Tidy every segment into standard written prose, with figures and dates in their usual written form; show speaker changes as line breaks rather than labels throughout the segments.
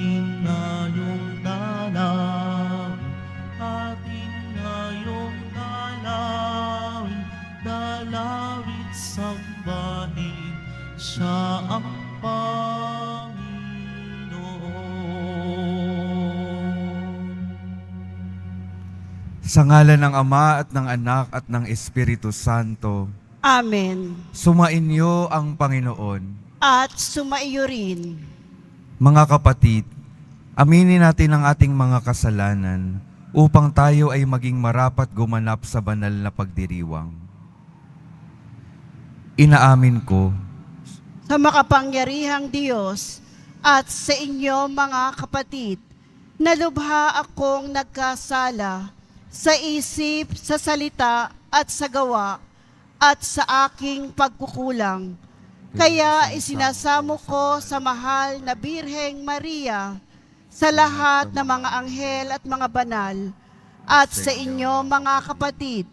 ating ngayong dalawin, ating ngayong dalawin, dalawit sambahin, siya ang Panginoon.
Sa ngalan ng Ama at ng Anak at ng Espiritu Santo,
Amen.
sumainyo ang Panginoon.
At sumaiyo rin.
Mga kapatid, aminin natin ang ating mga kasalanan upang tayo ay maging marapat gumanap sa banal na pagdiriwang. Inaamin ko
Sa makapangyarihang Diyos at sa inyo mga kapatid, nalubha akong nagkasala sa isip, sa salita at sa gawa at sa aking pagkukulang. Kaya isinasamo ko sa mahal na Birheng Maria, sa lahat ng mga anghel at mga banal, at sa inyo mga kapatid,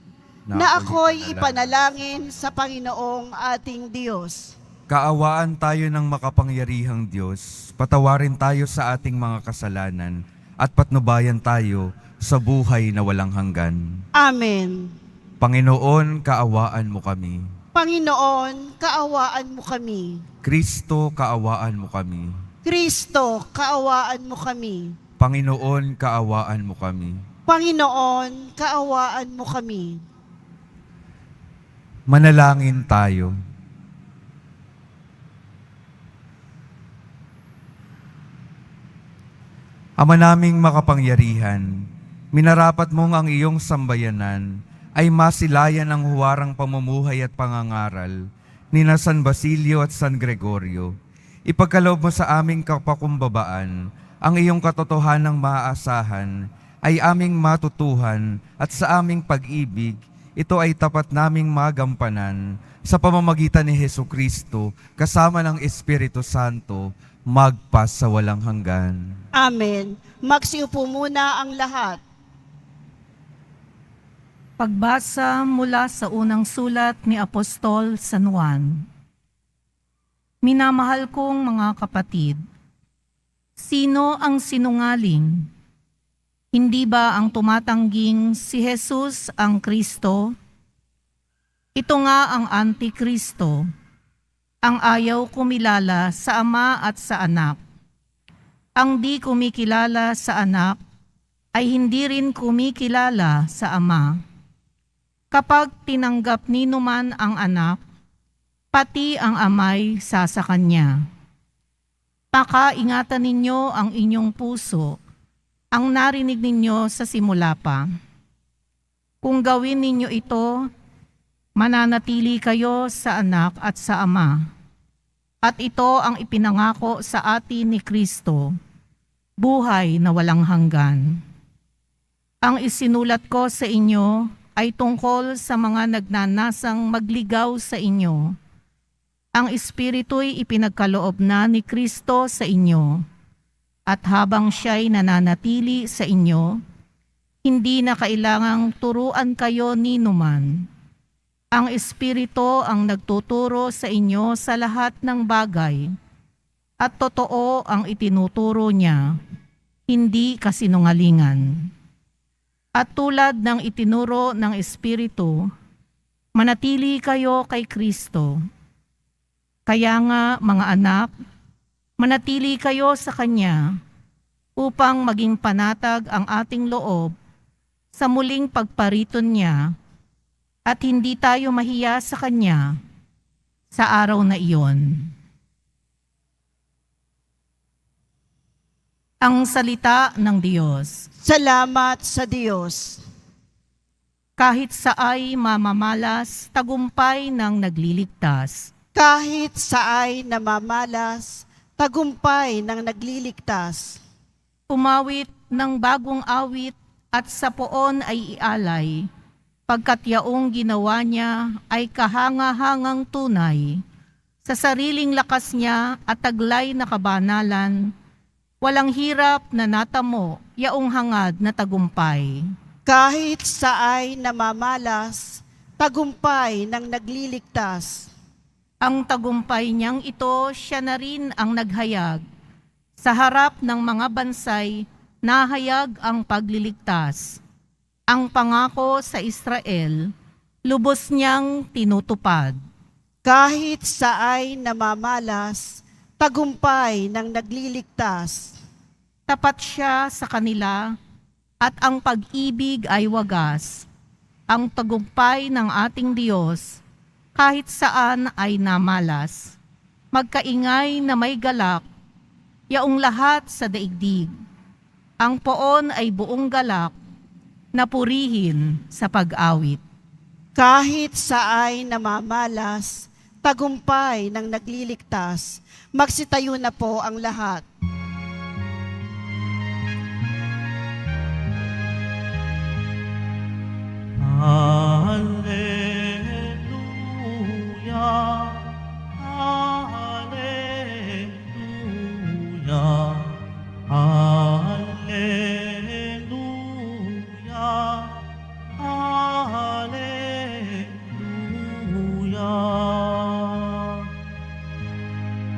na ako'y ipanalangin sa Panginoong ating Diyos.
kaawaan tayo ng makapangyarihang Diyos, patawarin tayo sa ating mga kasalanan at patnubayan tayo sa buhay na walang hanggan.
Amen.
Panginoon, kaawaan mo kami.
Panginoon, kaawaan mo kami.
Kristo, kaawaan mo kami.
Kristo, kaawaan mo kami.
Panginoon, kaawaan mo kami.
Panginoon, kaawaan mo kami.
Manalangin tayo. Ama naming makapangyarihan, minarapat mong ang iyong sambayanan ay masilayan ang huwarang pamumuhay at pangangaral ni na San Basilio at San Gregorio. Ipagkaloob mo sa aming kapakumbabaan ang iyong katotohanang maaasahan ay aming matutuhan at sa aming pag-ibig, ito ay tapat naming magampanan sa pamamagitan ni Hesukristo kasama ng Espiritu Santo magpas sa walang hanggan.
Amen. Magsiupo muna ang lahat.
Pagbasa mula sa unang sulat ni Apostol San Juan. Minamahal kong mga kapatid, sino ang sinungaling? Hindi ba ang tumatangging si Jesus ang Kristo? Ito nga ang Antikristo, ang ayaw kumilala sa Ama at sa Anak. Ang di kumikilala sa Anak ay hindi rin kumikilala sa Ama. Kapag tinanggap ninuman ang Anak, pati ang Ama'y sasa Kanya. Pakaingatan ninyo ang inyong puso, ang narinig ninyo sa simula pa. Kung gawin ninyo ito, mananatili kayo sa Anak at sa Ama. At ito ang ipinangako sa atin ni Kristo, buhay na walang hanggan. Ang isinulat ko sa inyo ay tungkol sa mga nagnanasang magligaw sa inyo. Ang Espiritu'y ipinagkaloob na ni Kristo sa inyo, at habang siya'y nananatili sa inyo, hindi na kailangang turuan kayo ni numan. Ang Espiritu ang nagtuturo sa inyo sa lahat ng bagay, at totoo ang itinuturo niya, hindi kasinungalingan. At tulad ng itinuro ng Espiritu, manatili kayo kay Kristo. Kaya nga, mga anak, manatili kayo sa Kanya upang maging panatag ang ating loob sa muling pagpariton niya at hindi tayo mahiya sa Kanya sa araw na iyon. Ang salita ng Diyos.
Salamat sa Diyos.
Kahit saay mamamalas, tagumpay ng nagliligtas.
Kahit saay namamalas, tagumpay ng nagliligtas.
Umawit ng bagong awit at sa poon ay ialay, pagkat yaong ginawa niya ay kahanga-hangang tunay. Sa sariling lakas niya at taglay na kabanalan, walang hirap na natamo, yaong hangad na tagumpay.
Kahit saay namamalas, tagumpay ng nagliligtas.
Ang tagumpay niyang ito, siya na rin ang naghayag. Sa harap ng mga bansay, nahayag ang pagliligtas. Ang pangako sa Israel, lubos niyang tinutupad.
Kahit saay namamalas, tagumpay ng nagliligtas.
Tapat siya sa kanila at ang pag-ibig ay wagas. Ang tagumpay ng ating Diyos, kahit saan ay namalas. Magkaingay na may galak, yaong lahat sa daigdig. Ang poon ay buong galak, na purihin sa pag-awit.
Kahit saay namamalas, tagumpay ng nagliligtas. Magsitayo na po ang lahat.
Hallelujah, Hallelujah, Hallelujah, Hallelujah.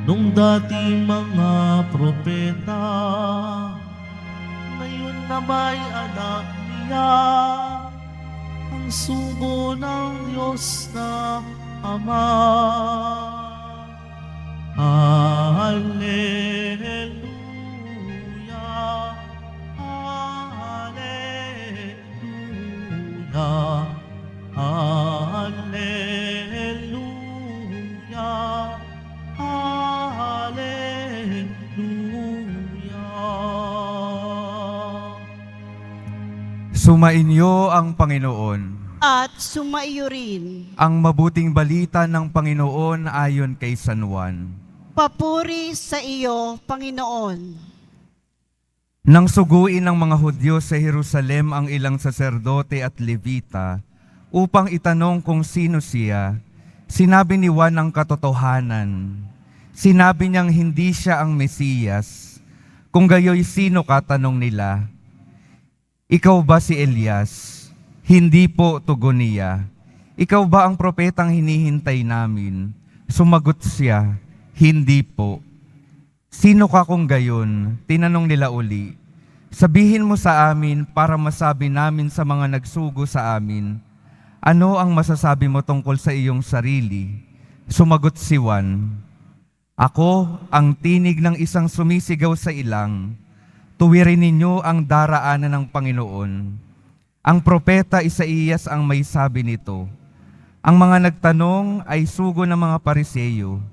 Nung dati mga propeta, ngayon na may anak niya, ang sugo ng Diyos na Ama. Hallelujah, Hallelujah, Hallelujah, Hallelujah.
Sumainyo ang Panginoon.
At sumaiyo rin.
Ang mabuting balita ng Panginoon ayon kay San Juan.
Papuri sa iyo, Panginoon.
Nang suguin ng mga Hudyo sa Jerusalem ang ilang saserdote at levita upang itanong kung sino siya, sinabi ni Juan ang katotohanan. Sinabi niyang hindi siya ang Mesiyas. Kung gayoy sino ka, tanong nila. Ikaw ba si Elias? Hindi po, tugon niya. Ikaw ba ang propetang hinihintay namin? Sumagot siya, hindi po. Sino ka kung gayon? Tinanong nila uli. Sabihin mo sa amin para masabi namin sa mga nagsugo sa amin, ano ang masasabi mo tungkol sa iyong sarili? Sumagot si Juan, ako ang tinig ng isang sumisigaw sa ilang, tuwirin ninyo ang daraanan ng Panginoon. Ang propeta Isaías ang may sabi nito. Ang mga nagtanong ay sugo ng mga Pariseyo.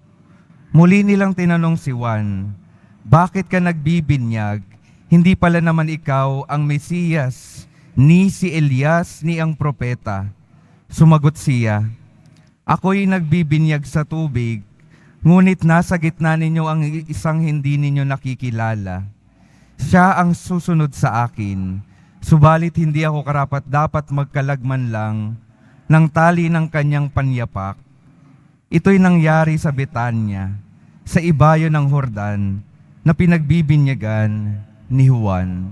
Muli nilang tinanong si Juan, bakit ka nagbibinyag? Hindi pala naman ikaw ang Mesiyas, ni si Elias, ni ang propeta. Sumagot siya, ako'y nagbibinyag sa tubig, ngunit nasa gitna ninyo ang isang hindi ninyo nakikilala. Siya ang susunod sa akin, subalit hindi ako karapat-dapat magkalagman lang ng tali ng kanyang panyapak. Ito'y nangyari sa Betanya, sa ibayo ng Jordan, na pinagbibinyagan ni Juan.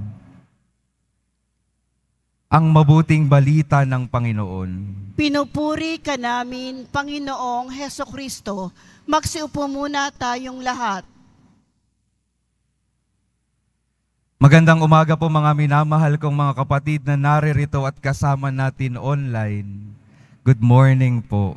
Ang mabuting balita ng Panginoon.
Pinupuri ka namin, Panginoong Hesukristo. Magsiupo muna tayong lahat.
Magandang umaga po mga minamahal kong mga kapatid na naririto at kasama natin online. Good morning po.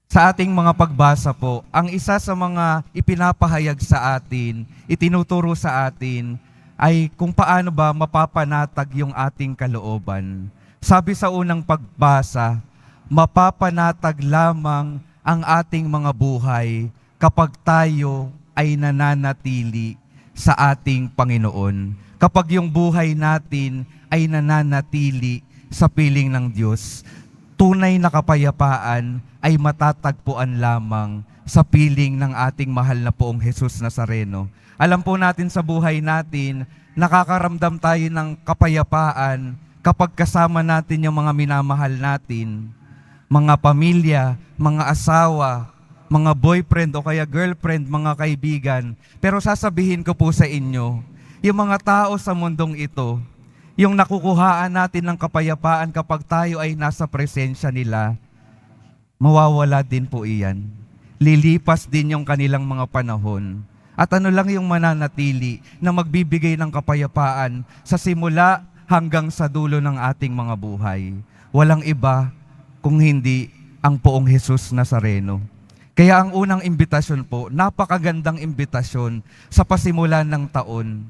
Sa ating mga pagbasa po, ang isa sa mga ipinapahayag sa atin, itinuturo sa atin, ay kung paano ba mapapanatag yung ating kalooban. Sabi sa unang pagbasa, mapapanatag lamang ang ating mga buhay kapag tayo ay nananatili sa ating Panginoon. Kapag yung buhay natin ay nananatili sa piling ng Diyos, tunay na kapayapaan ay matatagpuan lamang sa piling ng ating mahal na poong Jesus Nazareno. Alam po natin sa buhay natin, nakakaramdam tayo ng kapayapaan kapag kasama natin yung mga minamahal natin, mga pamilya, mga asawa, mga boyfriend o kaya girlfriend, mga kaibigan. Pero sasabihin ko po sa inyo, yung mga tao sa mundong ito, yung nakukuhaan natin ng kapayapaan kapag tayo ay nasa presensya nila, mawawala din po iyan. lilipas din yung kanilang mga panahon. At ano lang yung mananatili na magbibigay ng kapayapaan sa simula hanggang sa dulo ng ating mga buhay. Walang iba kung hindi ang Poong Jesus Nazareno. Kaya ang unang imbitasyon po, napakagandang imbitasyon sa pasimulan ng taon.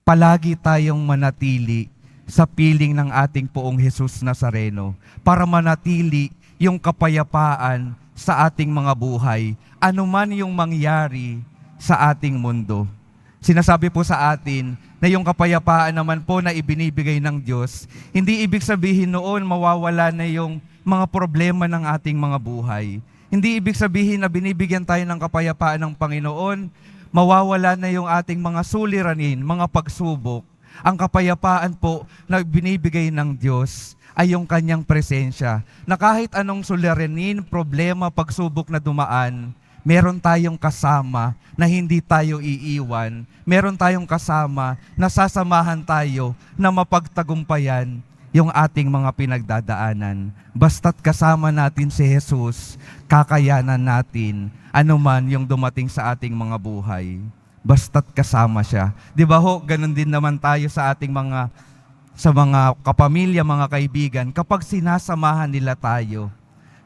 Palagi tayong manatili sa piling ng ating Poong Jesus Nazareno para manatili yung kapayapaan sa ating mga buhay, anuman yung mangyari sa ating mundo. Sinasabi po sa atin na yung kapayapaan naman po na ibinibigay ng Diyos, hindi ibig sabihin noon mawawala na yung mga problema ng ating mga buhay. Hindi ibig sabihin na binibigyan tayo ng kapayapaan ng Panginoon, mawawala na yung ating mga suliranin, mga pagsubok. Ang kapayapaan po na binibigay ng Diyos ay yung kanyang presensya, na kahit anong suliranin, problema, pagsubok na dumaan, meron tayong kasama na hindi tayo iiwan. Meron tayong kasama na sasamahan tayo na mapagtagumpayan yung ating mga pinagdadaanan. Basta't kasama natin si Jesus, kakayanan natin anuman yung dumating sa ating mga buhay. Basta't kasama siya. Di ba ho, ganun din naman tayo sa ating mga kapamilya, mga kaibigan, kapag sinasamahan nila tayo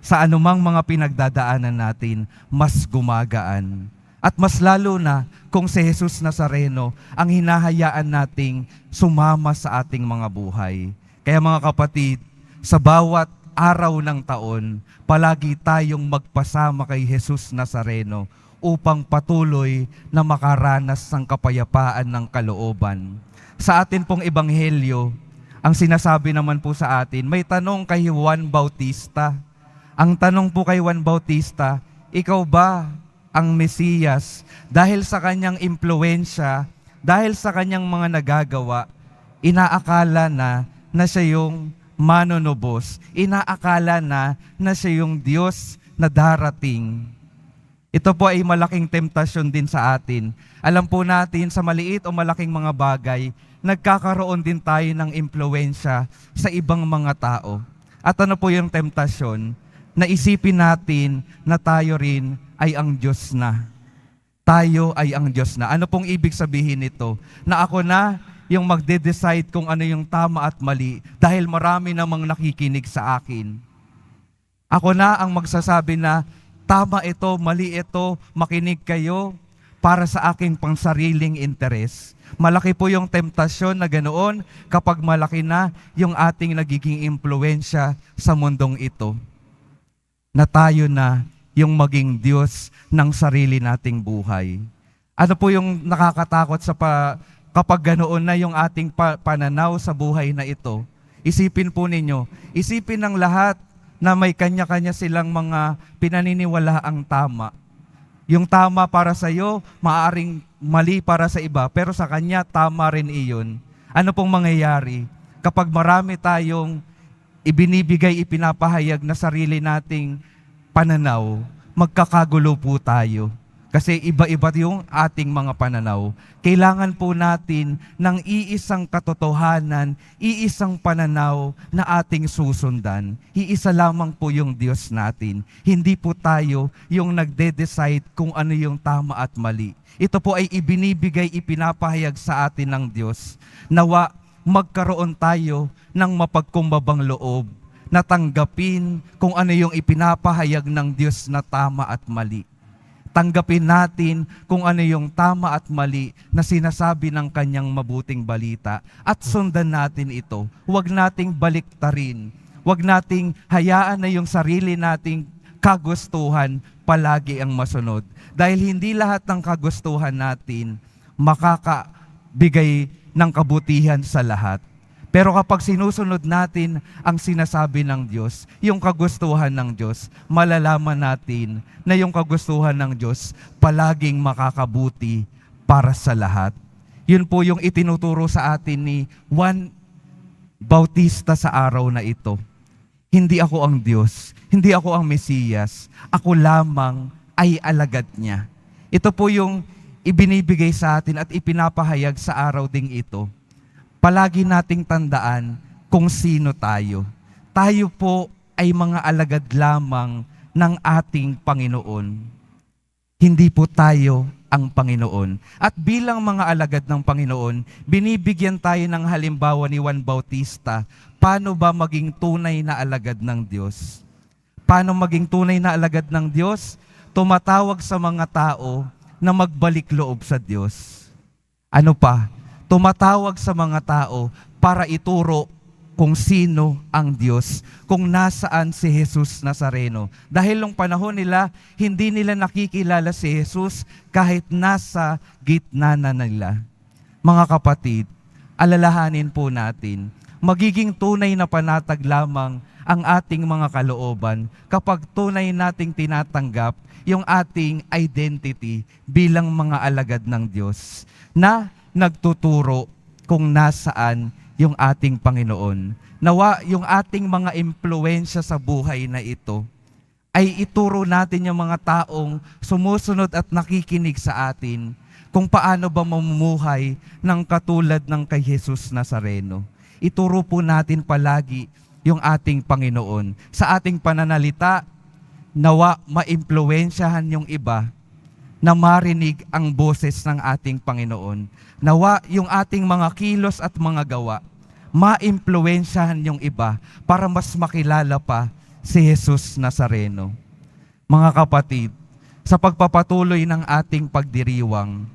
sa anumang mga pinagdadaanan natin, mas gumagaan. At mas lalo na kung si Jesus Nazareno ang hinahayaan nating sumama sa ating mga buhay. Kaya mga kapatid, sa bawat araw ng taon, palagi tayong magpasama kay Jesus Nazareno upang patuloy na makaranas ng kapayapaan ng kalooban. Sa atin pong ebanghelyo, ang sinasabi naman po sa atin, may tanong kay Juan Bautista. Ang tanong po kay Juan Bautista, ikaw ba ang Mesiyas? Dahil sa kanyang impluensya, dahil sa kanyang mga nagagawa, inaakala na siya yung manunubos. Inaakala na siya yung Diyos na darating. Ito po ay malaking temptasyon din sa atin. Alam po natin sa maliit o malaking mga bagay, nagkakaroon din tayo ng impluensya sa ibang mga tao. At ano po yung temptasyon? Na isipin natin na tayo rin ay ang Diyos na. Tayo ay ang Diyos na. Ano pong ibig sabihin nito? Na ako na yung magde-decide kung ano yung tama at mali dahil marami namang nakikinig sa akin. Ako na ang magsasabi na tama ito, mali ito, makinig kayo para sa aking pangsariling interes. Malaki po yung temptasyon na ganoon kapag malaki na yung ating nagiging impluensya sa mundong ito. Na tayo na yung maging Diyos ng sarili nating buhay. Ano po yung nakakatakot kapag ganoon na yung ating pananaw sa buhay na ito? Isipin po ninyo, isipin ng lahat na may kanya-kanya silang mga pinaniniwalaang tama. Yung tama para sa iyo, maaaring mali para sa iba, pero sa kanya tama rin iyon. Ano pong mangyayari kapag marami tayong ibinibigay, ipinapahayag na sarili nating pananaw, magkakagulo po tayo. Kasi iba-iba yung ating mga pananaw. Kailangan po natin ng iisang katotohanan, iisang pananaw na ating susundan. Iisa lamang po yung Diyos natin. Hindi po tayo yung nagde-decide kung ano yung tama at mali. Ito po ay ibinibigay, ipinapahayag sa atin ng Diyos. Nawa magkaroon tayo ng mapagkumbabang loob na tanggapin kung ano yung ipinapahayag ng Diyos na tama at mali. Tanggapin natin kung ano yung tama at mali na sinasabi ng kanyang mabuting balita at sundan natin ito. Huwag nating baliktarin. Huwag nating hayaan na yung sarili nating kagustuhan palagi ang masunod. Dahil hindi lahat ng kagustuhan natin makakabigay ng kabutihan sa lahat. Pero kapag sinusunod natin ang sinasabi ng Diyos, yung kagustuhan ng Diyos, malalaman natin na yung kagustuhan ng Diyos palaging makakabuti para sa lahat. Yun po yung itinuturo sa atin ni Juan Bautista sa araw na ito. Hindi ako ang Diyos, hindi ako ang Mesiyas, ako lamang ay alagad niya. Ito po yung ibinibigay sa atin at ipinapahayag sa araw ding ito. Palagi nating tandaan kung sino tayo. Tayo po ay mga alagad lamang ng ating Panginoon. Hindi po tayo ang Panginoon. At bilang mga alagad ng Panginoon, binibigyan tayo ng halimbawa ni Juan Bautista, paano ba maging tunay na alagad ng Diyos? Paano maging tunay na alagad ng Diyos? Tumatawag sa mga tao na magbalik loob sa Diyos. Ano pa? Tumatawag sa mga tao para ituro kung sino ang Diyos, kung nasaan si Jesus Nazareno. Dahil nung panahon nila, hindi nila nakikilala si Jesus kahit nasa gitna na nila. Mga kapatid, alalahanin po natin, magiging tunay na panatag lamang ang ating mga kalooban kapag tunay nating tinatanggap yung ating identity bilang mga alagad ng Diyos na nagtuturo kung nasaan yung ating Panginoon. Nawa yung ating mga impluensya sa buhay na ito ay ituro natin yung mga taong sumusunod at nakikinig sa atin kung paano ba mamumuhay ng katulad ng kay Jesus Nazareno. Ituro po natin palagi yung ating Panginoon. Sa ating pananalita, nawa maimpluwensyahan yung iba na marinig ang boses ng ating Panginoon. Nawa yung ating mga kilos at mga gawa, maimpluwensyahan yung iba para mas makilala pa si Jesus Nazareno. Mga kapatid, sa pagpapatuloy ng ating pagdiriwang,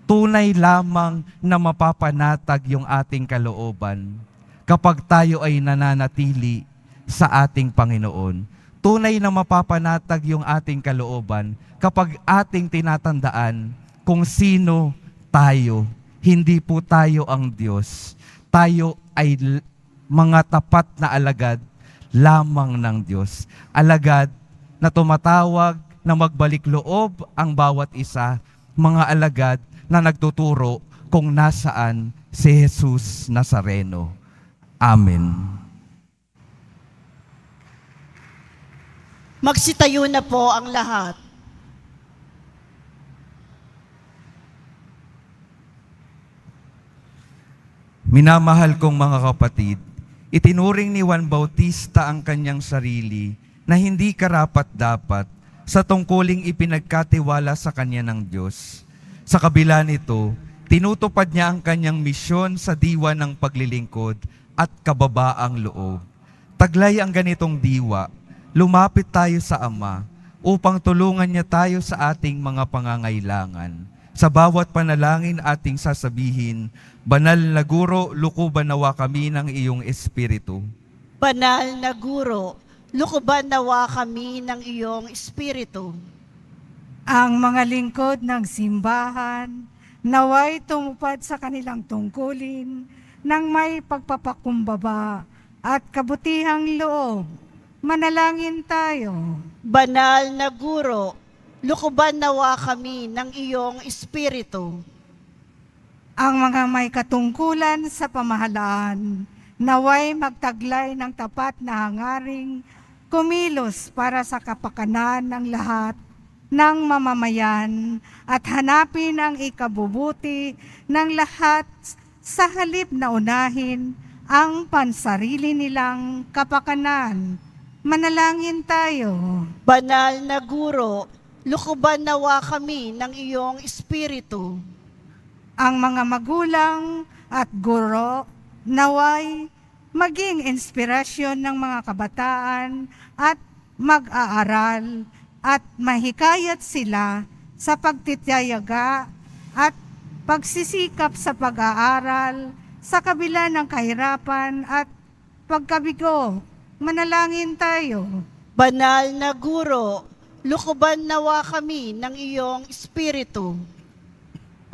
tunay lamang na mapapanatag yung ating kalooban kapag tayo ay nananatili sa ating Panginoon. Tunay na mapapanatag yung ating kalooban kapag ating tinatandaan kung sino tayo. Hindi po tayo ang Diyos. Tayo ay mga tapat na alagad lamang ng Diyos. Alagad na tumatawag na magbalik loob ang bawat isa, mga alagad na nagtuturo kung nasaan si Jesus Nazareno. Amen.
Magsitayo na po ang lahat.
Minamahal kong mga kapatid, itinuring ni Juan Bautista ang kanyang sarili na hindi karapat-dapat sa tungkuling ipinagkatiwala sa kanya ng Diyos. Sa kabila nito, tinutupad niya ang kanyang misyon sa diwa ng paglilingkod at kababaang loob. Taglay ang ganitong diwa, lumapit tayo sa Ama upang tulungan niya tayo sa ating mga pangangailangan. Sa bawat panalangin ating sasabihin, Banal na Guro, lukuban nawa kami ng iyong Espiritu.
Banal na Guro, lukuban nawa kami ng iyong Espiritu.
Ang mga lingkod ng simbahan, naway tumupad sa kanilang tungkulin ng may pagpapakumbaba at kabutihang loob. Manalangin tayo.
Banal na Guro, lukuban nawa kami ng iyong Espiritu.
Ang mga may katungkulan sa pamahalaan, naway magtaglay ng tapat na hangaring kumilos para sa kapakanan ng lahat ng mamamayan at hanapin ang ikabubuti ng lahat sa halip na unahin ang pansarili nilang kapakanan. Manalangin tayo.
Banal na Guro, lukuban nawa kami ng iyong Espiritu.
Ang mga magulang at guro naway maging inspirasyon ng mga kabataan at mag-aaral at mahikayat sila sa pagtitiyaga at pagsisikap sa pag-aaral sa kabila ng kahirapan at pagkabigo. Manalangin tayo.
Banal na Guro, lukuban nawa kami ng iyong Espiritu.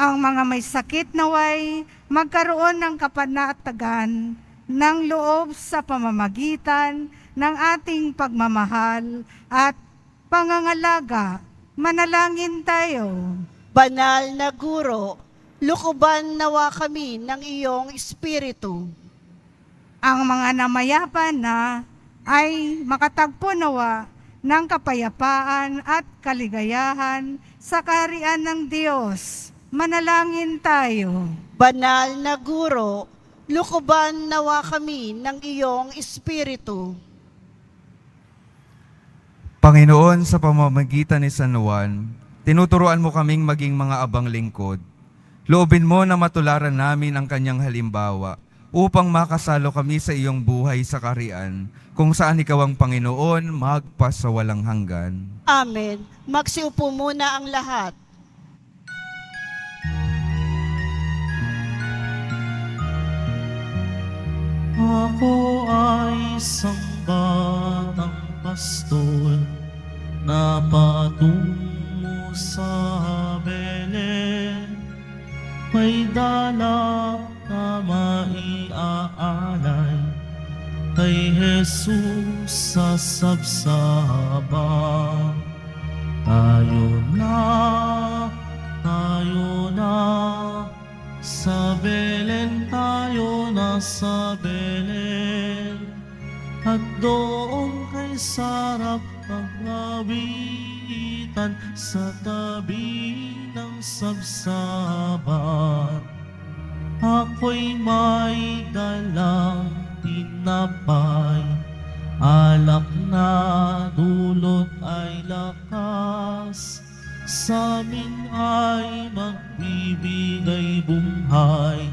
Ang mga may sakit naway magkaroon ng kapanatagan ng loob sa pamamagitan ng ating pagmamahal at pangangalaga. Manalangin tayo.
Banal na Guro, lukuban nawa kami ng iyong Espiritu.
Ang mga namayapan na ay makatagpo nawa ng kapayapaan at kaligayahan sa kaharian ng Diyos. Manalangin tayo.
Banal na Guro, lukuban nawa kami ng iyong Espiritu.
Panginoon, sa pamamagitan ni San Juan, tinuturuan mo kaming maging mga abang lingkod. Loobin mo na matularan namin ang kanyang halimbawa upang makasalo kami sa iyong buhay sa kaharian, kung saan ikaw ang Panginoon magpasawalang hanggan.
Amen. Magsiupo muna ang lahat.
Ako ay isang batang pastol na patungo sa Belen. May dala na maiaalay kay Jesus sa sabsaba. Tayo na, sa Belen tayo na sa Belen, at doon kay sarap paglawitan sa tabi ng sabsabat. Ako'y may dalang tinapay, alak na dulot ay lakas, sa amin ay magbibigay buhay,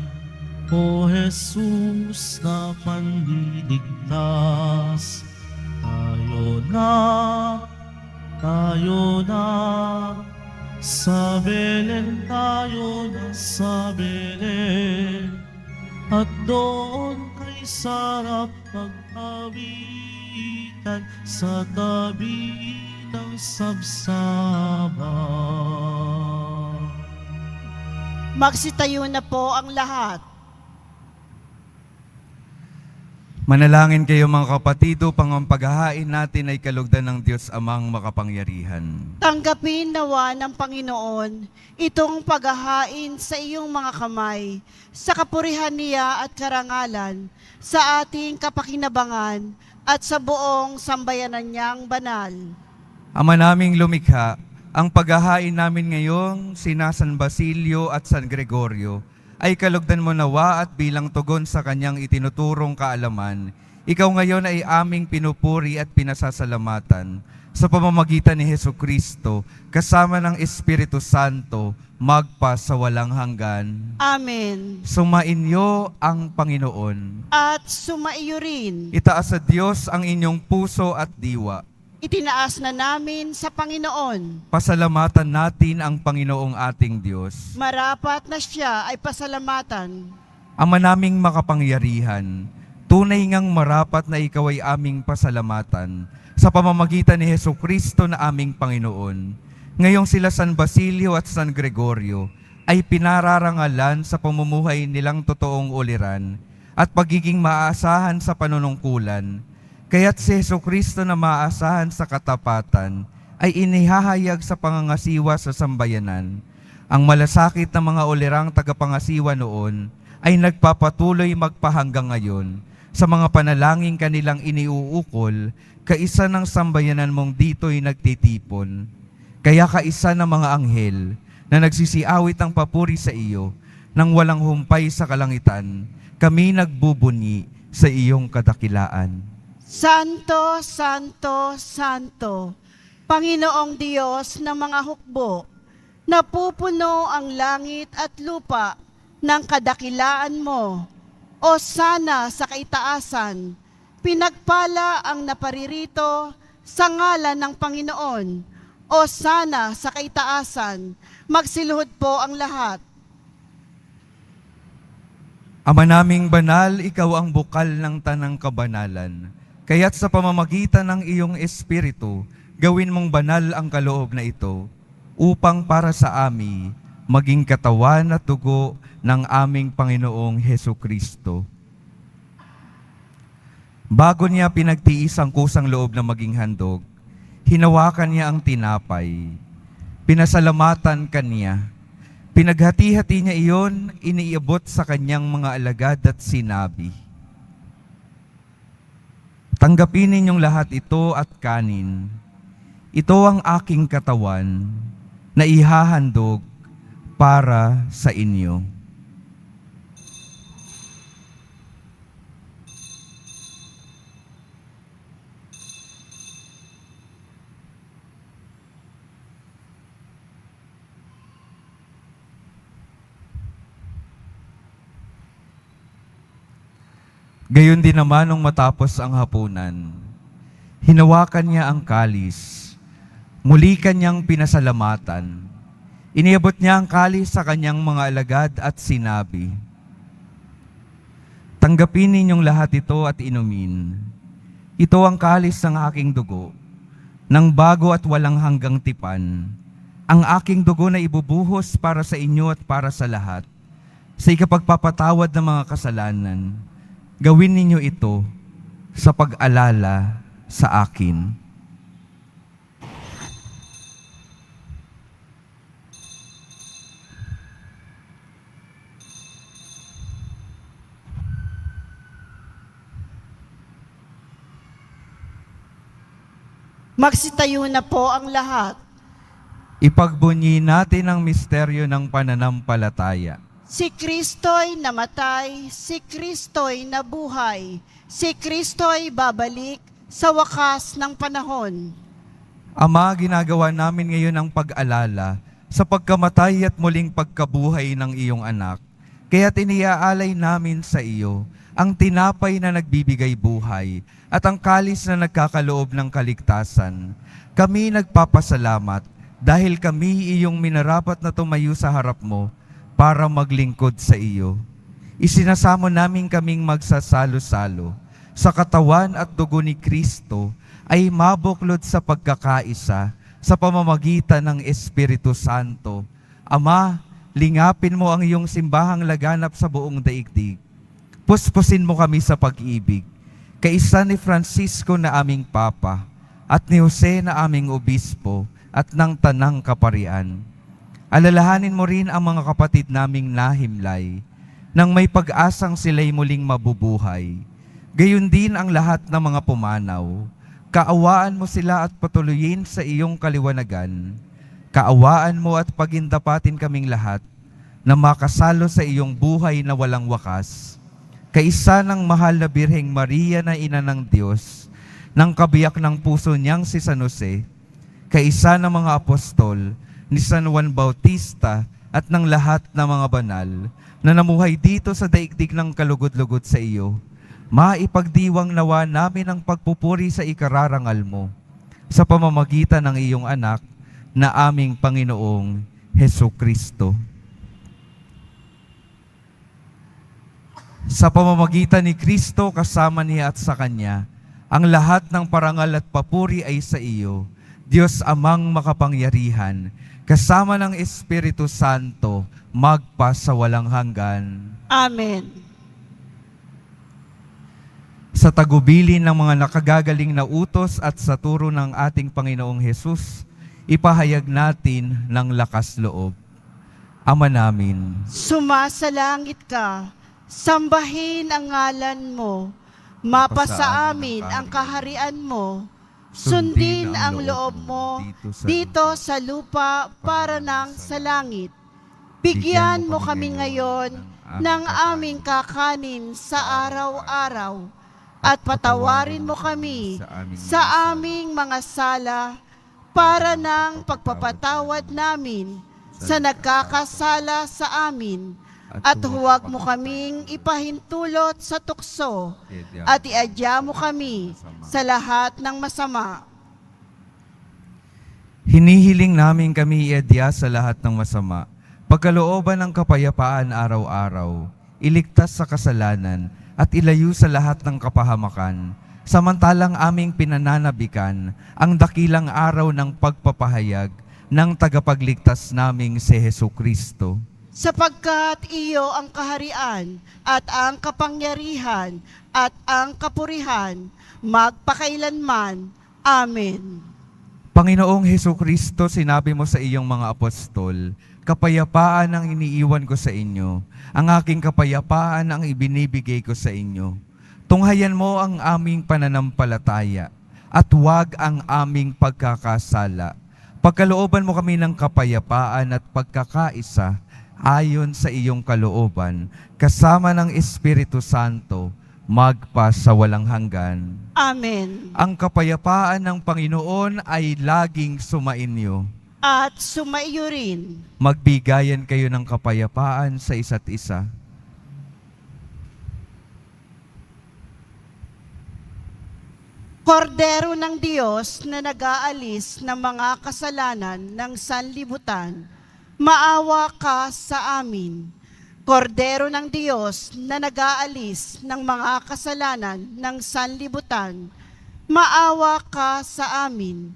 O Jesus na manliligtas. Tayo na, sa Belen tayo na sa Belen, at doon kay sarap pag-awitan sa tabi ng sabsaba.
Magsitayo na po ang lahat.
Manalangin kayo mga kapatid upang ang paghahain natin ay kalugdan ng Diyos Amang makapangyarihan.
Tanggapin nawa ng Panginoon itong paghahain sa iyong mga kamay, sa kapurihan niya at karangalan, sa ating kapakinabangan at sa buong sambayanan niyang banal.
Ama naming lumikha, ang paghahain namin ngayong sina San Basilio at San Gregorio ay kalugdan mo nawa at bilang tugon sa kanyang itinuturong kaalaman, ikaw ngayon ay aming pinupuri at pinasasalamatan sa pamamagitan ni Hesukristo kasama ng Espiritu Santo magpa sa walang hanggan.
Amen.
Sumainyo ang Panginoon.
At sumaiyo rin.
Itaas sa Diyos ang inyong puso at diwa.
Itinaas na namin sa Panginoon.
Pasalamatan natin ang Panginoong ating Diyos.
Marapat na siya ay pasalamatan.
Ama naming makapangyarihan, tunay ngang marapat na ikaw ay aming pasalamatan sa pamamagitan ni Hesukristo na aming Panginoon. Ngayong sila San Basilio at San Gregorio ay pinararangalan sa pamumuhay nilang totoong uliran at pagiging maaasahan sa panunungkulan. Kaya't si Hesukristo na maaasahan sa katapatan ay inihahayag sa pangangasiwa sa sambayanan. Ang malasakit ng mga ulirang tagapangasiwa noon ay nagpapatuloy magpahanggang ngayon sa mga panalangin kanilang iniuukol, kaisa ng sambayanan mong dito'y nagtitipon. Kaya kaisa ng mga anghel na nagsisiawit ang papuri sa iyo nang walang humpay sa kalangitan, kami nagbubunyi sa iyong kadakilaan.
Santo, Santo, Santo, Panginoong Diyos ng mga hukbo, napupuno ang langit at lupa ng kadakilaan mo. O sana sa kaitaasan, pinagpala ang naparirito sa ngalan ng Panginoon. O sana sa kaitaasan, magsiluhod po ang lahat.
Ama naming banal, ikaw ang bukal ng tanang kabanalan. Kaya't sa pamamagitan ng iyong Espiritu, gawin mong banal ang kaloob na ito, upang para sa amin, maging katawan at dugo ng aming Panginoong Hesukristo. Bago niya pinagtiis ang kusang loob na maging handog, hinawakan niya ang tinapay, pinasalamatan kaniya, pinaghati-hati niya iyon, iniabot sa kanyang mga alagad at sinabi, tanggapin ninyong lahat ito at kanin. Ito ang aking katawan na ihahandog para sa inyo. Gayon din naman nung matapos ang hapunan, hinawakan niya ang kalis, muli kanyang pinasalamatan. Iniabot niya ang kalis sa kanyang mga alagad at sinabi, "Tanggapin ninyong lahat ito at inumin. Ito ang kalis ng aking dugo, ng bago at walang hanggang tipan. Ang aking dugo na ibubuhos para sa inyo at para sa lahat, sa ikapagpapatawad ng mga kasalanan. Gawin ninyo ito sa pag-alala sa akin."
Magsitayo na po ang lahat.
Ipagbunyi natin ang misteryo ng pananampalataya.
Si Kristo'y namatay, si Kristo'y nabuhay, si Kristo'y babalik sa wakas ng panahon.
Ama, ginagawa namin ngayon ang pag-alala sa pagkamatay at muling pagkabuhay ng iyong anak. Kaya iniaalay namin sa iyo ang tinapay na nagbibigay buhay at ang kalis na nagkakaloob ng kaligtasan. Kami nagpapasalamat dahil kami iyong minarapat na tumayo sa harap mo para maglingkod sa iyo. Isinasamo namin kaming magsasalo-salo sa katawan at dugo ni Kristo ay mabuklod sa pagkakaisa sa pamamagitan ng Espiritu Santo. Ama, lingapin mo ang iyong simbahang laganap sa buong daigdig. Puspusin mo kami sa pag-ibig, kaisa ni Francisco na aming Papa, at ni Jose na aming Obispo, at ng Tanang Kaparian. Alalahanin mo rin ang mga kapatid naming nahimlay, nang may pag-asang sila'y muling mabubuhay. Gayon din ang lahat ng mga pumanaw. Kaawaan mo sila at patuloyin sa iyong kaliwanagan. Kaawaan mo at pagindapatin kaming lahat, na makasalo sa iyong buhay na walang wakas. Kaisa ng mahal na Birheng Maria na Ina ng Diyos, ng kabiyak ng puso niyang si San Jose, kaisa ng mga apostol, ni San Juan Bautista at ng lahat ng mga banal na namuhay dito sa daigdig ng kalugod-lugod sa iyo, maipagdiwang nawa namin ang pagpupuri sa ikararangal mo sa pamamagitan ng iyong anak na aming Panginoong Hesukristo. Sa pamamagitan ni Kristo kasama niya at sa Kanya, ang lahat ng parangal at papuri ay sa iyo, Diyos Amang makapangyarihan, kasama ng Espiritu Santo, magpa sa walang hanggan.
Amen.
Sa tagubilin ng mga nakagagaling na utos at sa turo ng ating Panginoong Hesus, ipahayag natin ng lakas loob. Ama namin,
Sumasalangit ka, sambahin ang ngalan mo, mapasa amin ang kaharian mo, sundin ang loob mo dito sa lupa para nang sa langit. Bigyan mo kami ngayon ng aming kakanin sa araw-araw at patawarin mo kami sa aming mga sala para nang pagpapatawad namin sa nagkakasala sa amin. At huwag mo kaming ipahintulot sa tukso at iadya mo kami sa lahat ng masama.
hinihiling namin kami iadya sa lahat ng masama, pagkalooban ng kapayapaan araw-araw, iligtas sa kasalanan at ilayo sa lahat ng kapahamakan, samantalang aming pinananabikan ang dakilang araw ng pagpapahayag ng tagapagligtas naming si Hesukristo.
Sapagkat iyo ang kaharian at ang kapangyarihan at ang kapurihan magpakailanman. Amen.
Panginoong Hesukristo, sinabi mo sa iyong mga apostol, kapayapaan ang iniiwan ko sa inyo, ang aking kapayapaan ang ibinibigay ko sa inyo. Tunghayan mo ang aming pananampalataya at huwag ang aming pagkakasala. Pagkalooban mo kami ng kapayapaan at pagkakaisa ayon sa iyong kalooban, kasama ng Espiritu Santo, magpa sa walang hanggan.
Amen.
Ang kapayapaan ng Panginoon ay laging sumainyo.
At sumaiyo rin.
Magbigayan kayo ng kapayapaan sa isa't isa.
Kordero ng Diyos na nag-aalis ng mga kasalanan ng sanlibutan, maawa ka sa amin. Kordero ng Diyos na nag-aalis ng mga kasalanan ng sanlibutan, maawa ka sa amin.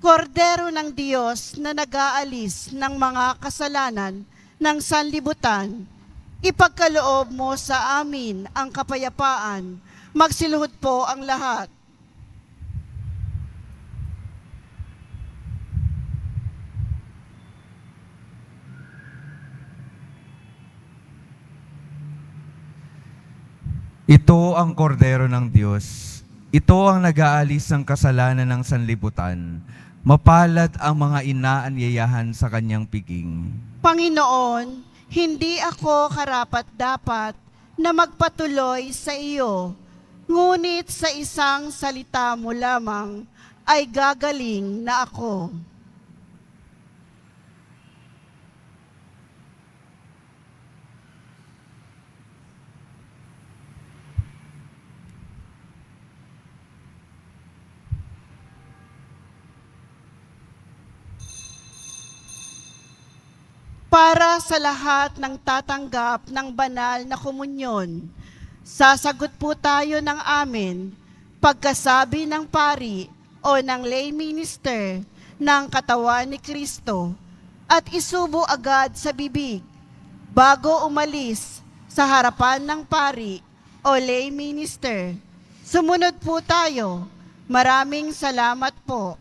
Kordero ng Diyos na nag-aalis ng mga kasalanan ng sanlibutan, ipagkaloob mo sa amin ang kapayapaan. Magsiluhod po ang lahat.
Ito ang kordero ng Diyos. Ito ang nag-aalis ng kasalanan ng sanlibutan. Mapalad ang mga inaanyayahan sa kanyang piging.
Panginoon, hindi ako karapat-dapat na magpatuloy sa iyo, ngunit sa isang salita mo lamang ay gagaling na ako. Para sa lahat ng tatanggap ng banal na komunyon, sasagot po tayo ng amen pagkasabi ng pari o ng lay minister ng katawan ni Kristo at isubo agad sa bibig bago umalis sa harapan ng pari o lay minister. Sumunod po tayo. Maraming salamat po.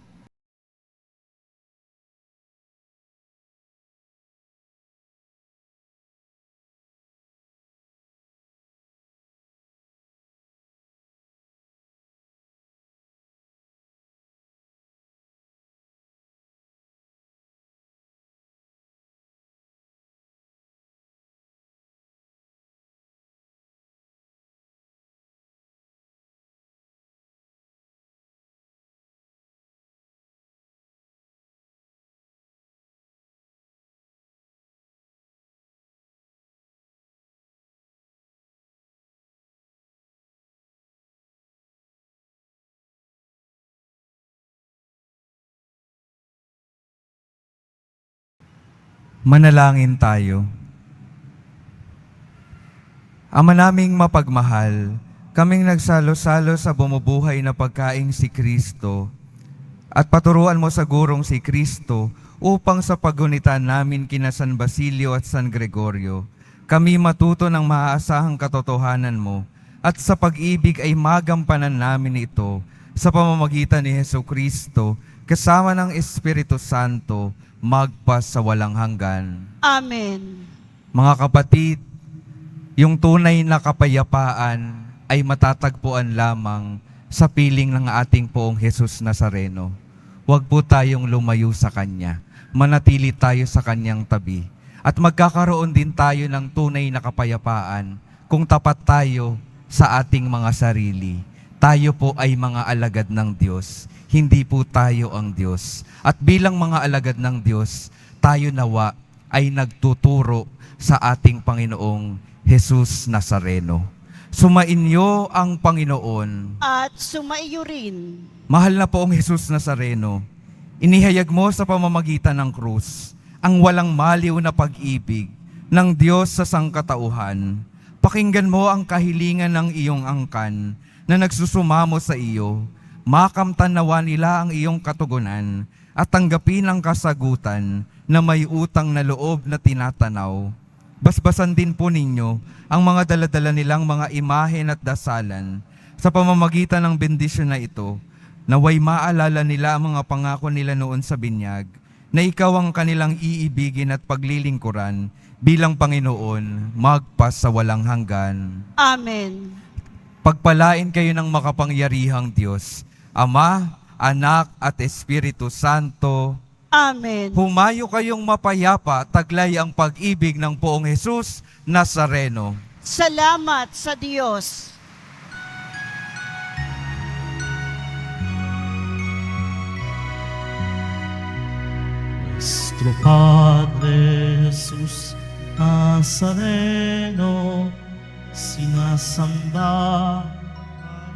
Manalangin tayo. Ama naming mapagmahal, kaming nagsalo-salo sa bumubuhay na pagkaing si Kristo at paturuan mo sa gurong si Kristo upang sa pagunitan namin kina San Basilio at San Gregorio, kami matuto ng maaasahang katotohanan mo at sa pag-ibig ay magampanan namin ito sa pamamagitan ni Hesus Kristo kasama ng Espiritu Santo magpas sa walang hanggan.
Amen.
Mga kapatid, yung tunay na kapayapaan ay matatagpuan lamang sa piling ng ating Poong Hesus Nazareno. Huwag po tayong lumayo sa Kanya. Manatili tayo sa Kanyang tabi. At magkakaroon din tayo ng tunay na kapayapaan kung tapat tayo sa ating mga sarili. Tayo po ay mga alagad ng Diyos. Hindi po tayo ang Diyos. At bilang mga alagad ng Diyos, tayo nawa ay nagtuturo sa ating Panginoong Hesus Nazareno. Sumainyo ang Panginoon.
At sumaiyo rin.
Mahal na Poong Hesus Nazareno, inihayag mo sa pamamagitan ng krus ang walang maliw na pag-ibig ng Diyos sa sangkatauhan. Pakinggan mo ang kahilingan ng iyong angkan na nagsusumamo sa iyo. Makamtan nawa nila ang iyong katugunan at tanggapin ang kasagutan na may utang na loob na tinatanaw. Basbasan din po ninyo ang mga daladala nilang mga imahen at dasalan sa pamamagitan ng bendisyon na ito, naway maalala nila ang mga pangako nila noon sa binyag, na ikaw ang kanilang iibigin at paglilingkuran bilang Panginoon magpas sa walang hanggan.
Amen.
Pagpalain kayo ng makapangyarihang Diyos, Ama, Anak at Espiritu Santo.
Amen.
Humayo kayong mapayapa, taglay ang pag-ibig ng Poong Hesus Nazareno.
Salamat sa Diyos.
Nuestro Padre Jesús Nazareno, sinasamba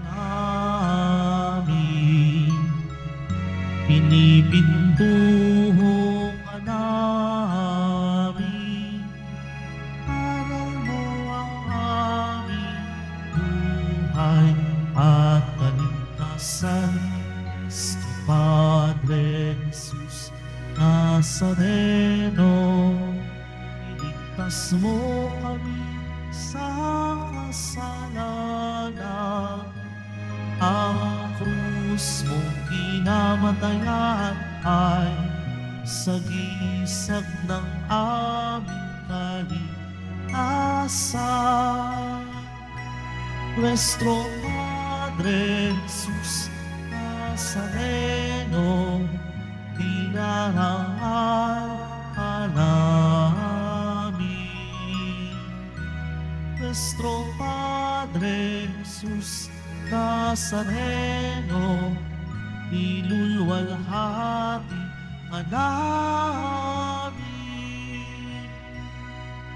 namin. pinipintuho ka namin. Aral mo ang aming buhay at kaligtasan. Si Padre Jesus Nazareno, iligtas mo kami sa kasalanan. Ang krus mong kinamatayan ay sagisag ng aming kaligtasan. Nuestro Padre Jesus Nazareno, dinarangal ka namin. Nuestro Padre Jesus Nazareno, nilulwalhati ka namin.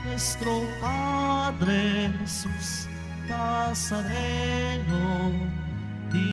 Nuestro Padre Jesus Nazareno,